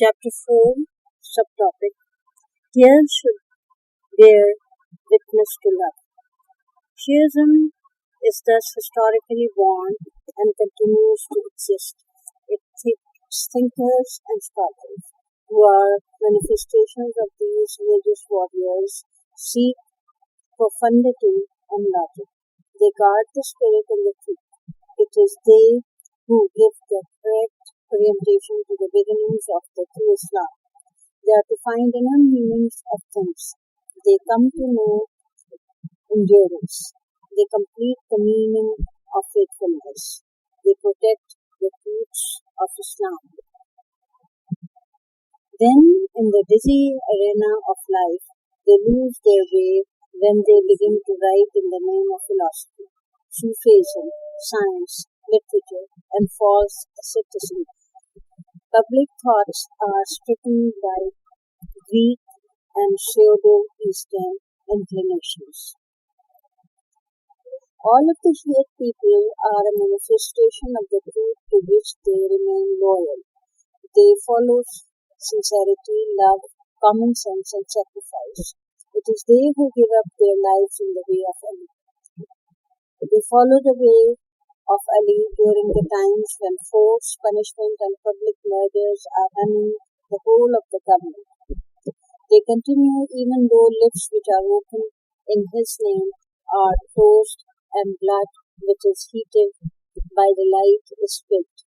Chapter 4, Subtopic: Tears should bear witness to love. Shiism is thus historically born and continues to exist. Its thinkers and scholars, who are manifestations of these religious warriors, seek profundity and logic. They guard the spirit and the truth. It is they who give the correct orientation to the beginnings of the true Islam. They are to find inner meanings of things. They come to know endurance. They complete the meaning of faithfulness. They protect the truths of Islam. Then, in the dizzy arena of life, they lose their way when they begin to write in the name of philosophy, Sufism, science, literature, and false asceticism. Public thoughts are stricken by Greek and pseudo-Eastern inclinations. All of the Shiite people are a manifestation of the truth to which they remain loyal. They follow sincerity, love, common sense, and sacrifice. It is they who give up their lives in the way of Ali. They follow the way of Ali during the times when force, punishment, and public murders are running the whole of the government. They continue even though lips which are open in his name are closed and blood which is heated by the light is spilled.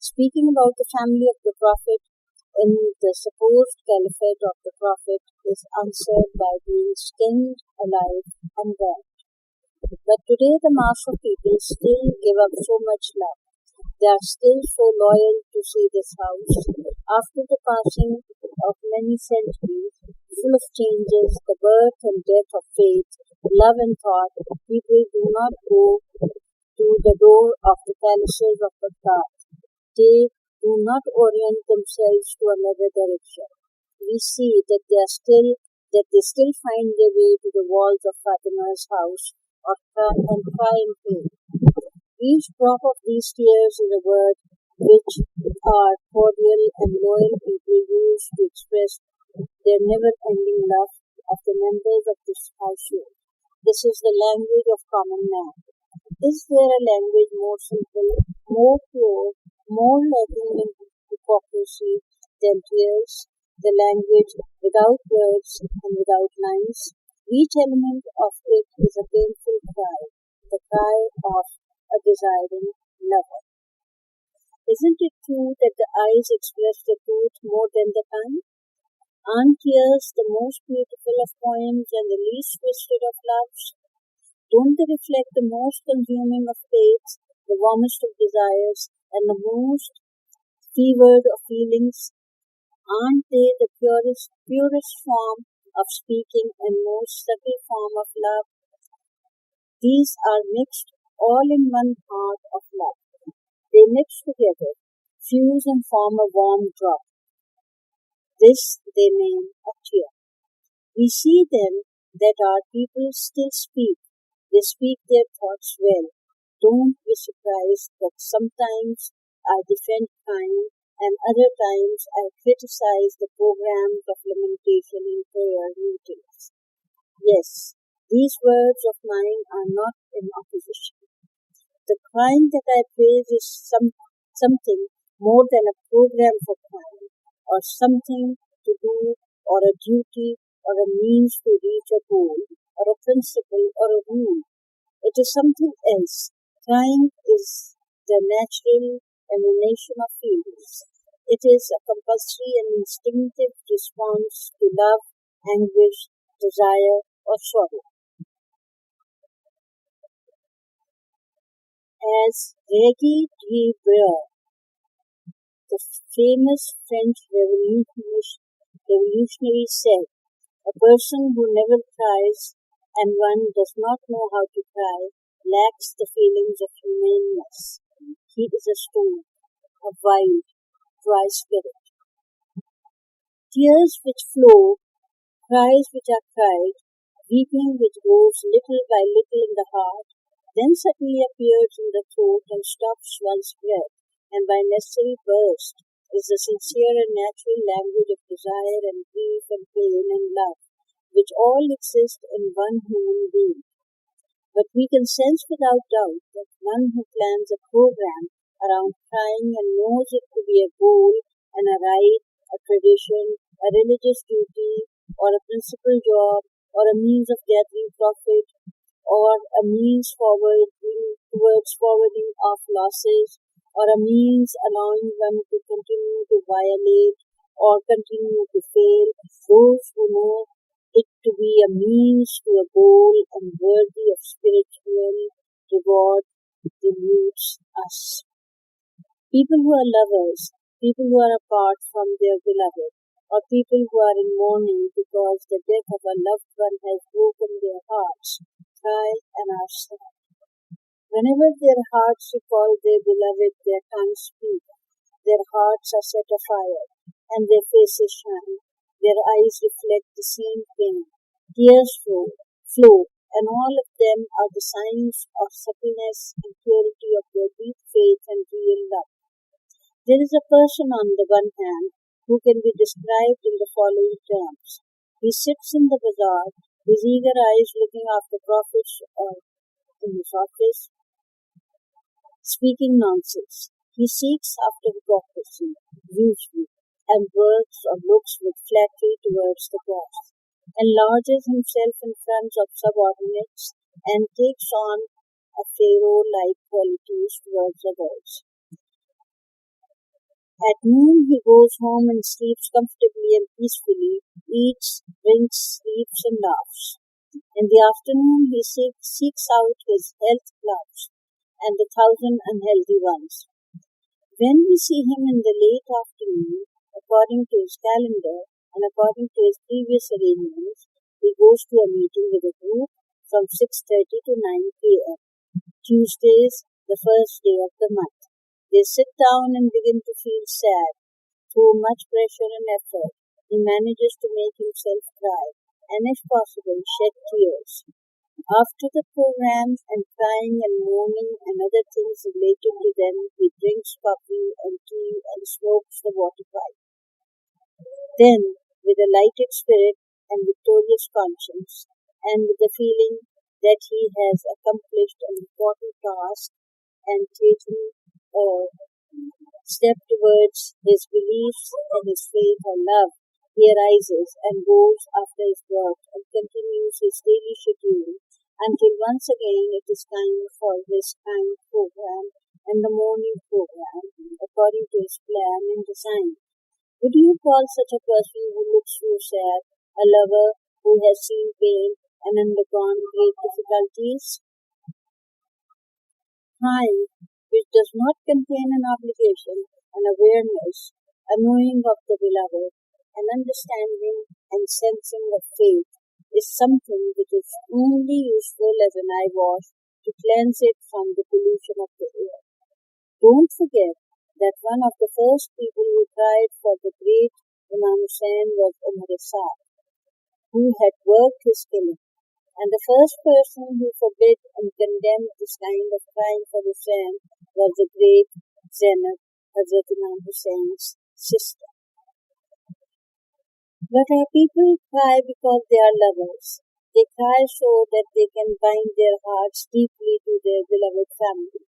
Speaking about the family of the Prophet in the supposed caliphate of the Prophet is answered by being skinned alive and burned. But today the mass of people still give up so much love. They are still so loyal to see this house. After the passing of many centuries, full of changes, the birth and death of faith, love and thought, people do not go to the door of the palaces of Baghdad. They do not orient themselves to another direction. We see that they still find their way to the walls of Fatima's house and cry in pain. Each drop of these tears is a word which our cordial and loyal people use to express their never-ending love of the members of this household. This is the language of common man. Is there a language more simple, more pure, more lacking in hypocrisy than tears? The language without words and without lines. Each element of it is a painful cry, the cry of a desiring lover. Isn't it true that the eyes express the truth more than the tongue? Aren't tears the most beautiful of poems and the least twisted of loves? Don't they reflect the most consuming of faiths, the warmest of desires, and the most fevered of feelings? Aren't they the purest form of speaking and most subtle form of love? These are mixed all in one heart of love. They mix together, fuse and form a warm drop. This they name a tear. We see then that our people still speak. They speak their thoughts well. Don't be surprised that sometimes I defend crime and other times I criticize the programs of lamentation in prayer meetings. Yes, these words of mine are not in opposition. The crime that I praise is something more than a program for crime, or something to do, or a duty, or a means to reach a goal, or a principle, or a rule. It is something else. Crime is the natural emanation of feelings. It is a compulsory and instinctive response to love, anguish, desire, or sorrow. As Regis Debray, the famous French revolutionary said, a person who never cries and one does not know how to cry lacks the feelings of humaneness. He is a stone, a wild, dry spirit. Tears which flow, cries which are cried, weeping which grows little by little in the heart, then suddenly appears in the throat and stops one's breath, and by necessary burst is the sincere and natural language of desire and grief and pain and love, which all exist in one human being. But we can sense without doubt that one who plans a program around crying and knows it to be a goal and a right, a tradition, a religious duty, or a principal job, or a means of gathering profit, or a means towards forwarding of losses, or a means allowing one to continue to violate or continue to fail, those who know it to be a means to a goal and worthy of spiritual reward deludes us. People who are lovers, people who are apart from their beloved, or people who are in mourning because the death of a loved one has broken their hearts, cry and are sad. Whenever their hearts recall their beloved, their tongues speak, their hearts are set afire, and their faces shine, their eyes reflect the same pain, tears flow, and all of them are the signs of suppleness and purity of their deep faith and real love. There is a person on the one hand who can be described in the following terms. He sits in the bazaar, his eager eyes looking after profits or in his office, speaking nonsense. He seeks after hypocrisy, usually, and works or looks with flattery towards the boss, enlarges himself in front of subordinates, and takes on a pharaoh-like qualities towards others. At noon he goes home and sleeps comfortably and peacefully, eats, drinks, sleeps and laughs. In the afternoon he seeks out his health clubs and the 1,000 unhealthy ones. When we see him in the late afternoon, according to his calendar and according to his previous arrangements, he goes to a meeting with a group from 6:30 to 9 p.m. Tuesdays, the first day of the month. They sit down and begin to feel sad. Through much pressure and effort, he manages to make himself cry, and if possible, shed tears. After the programs and crying and mourning and other things related to them, he drinks coffee and tea and smokes the water pipe. Then, with a lighted spirit and victorious conscience, and with the feeling that he has accomplished an important task and taken a step towards his beliefs and his faith or love, he arises and goes after his work and continues his daily schedule until once again it is time for his kind program and the morning program according to his plan and design. Would you call such a person who looks so sad a lover who has seen pain and undergone great difficulties? Time, which does not contain an obligation, an awareness, a knowing of the beloved, an understanding and sensing of faith, is something which is only useful as an eye wash to cleanse it from the pollution of the air. Don't forget that one of the first people who tried for the great Imam Hussain was Umar Saad, who had worked his killing. And the first person who forbid and condemned this kind of crime for Hussain was the great Zainab, Hazrat Imam Hussein's sister. But our people cry because they are lovers. They cry so that they can bind their hearts deeply to their beloved family.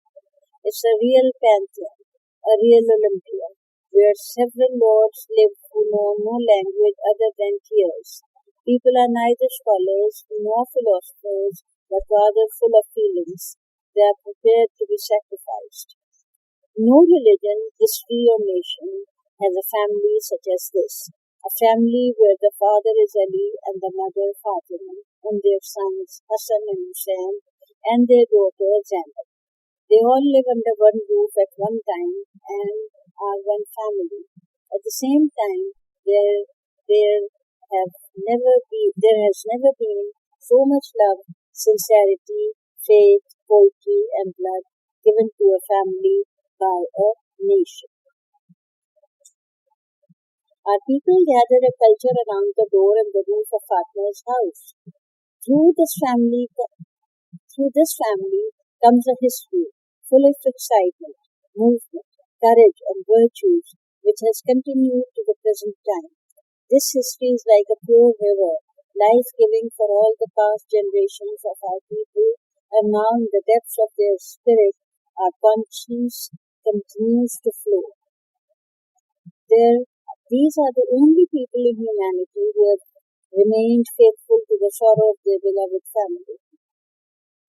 It's a real pantheon, a real Olympia, where several lords live who know no language other than tears. People are neither scholars nor philosophers, but rather full of feelings. They are prepared to be sacrificed. No religion, history, or nation has a family such as this. A family where the father is Ali and the mother Fatima, and their sons Hassan and Hussain, and their daughter Zainab. They all live under one roof at one time and are one family. At the same time, there has never been so much love, sincerity, faith, poetry, and blood given to a family by a nation. Our people gather a culture around the door and the roof of Fatima's house. Through this family comes a history full of excitement, movement, courage, and virtues, which has continued to the present time. This history is like a pure river, life-giving for all the past generations of our people, and now in the depths of their spirit, our conscience continues to flow. These are the only people in humanity who have remained faithful to the sorrow of their beloved family.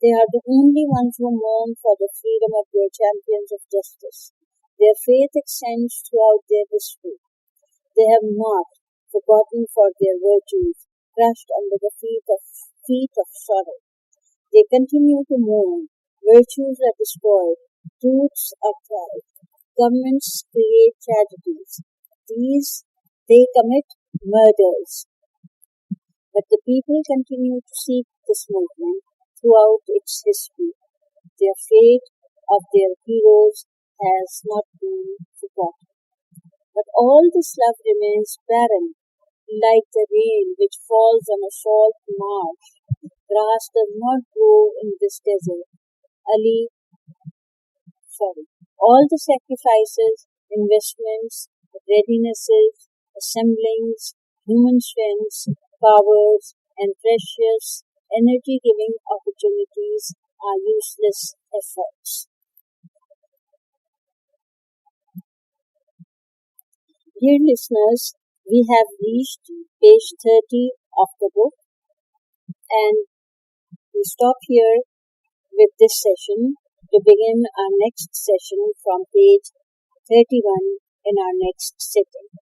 They are the only ones who mourn for the freedom of their champions of justice. Their faith extends throughout their history. They have not forgotten for their virtues, crushed under the feet of sorrow. They continue to mourn. Virtues are destroyed. Truths are tried. Governments create tragedies. They commit murders. But the people continue to seek this movement throughout its history. Their fate of their heroes has not been forgotten. But all this love remains barren, like the rain which falls on a salt marsh. Grass does not grow in this desert. All the sacrifices, investments, readinesses, assemblings, human strengths, powers, and precious energy-giving opportunities are useless efforts. Dear listeners, we have reached page 30 of the book, and we stop here with this session to begin our next session from page 31 in our next sitting.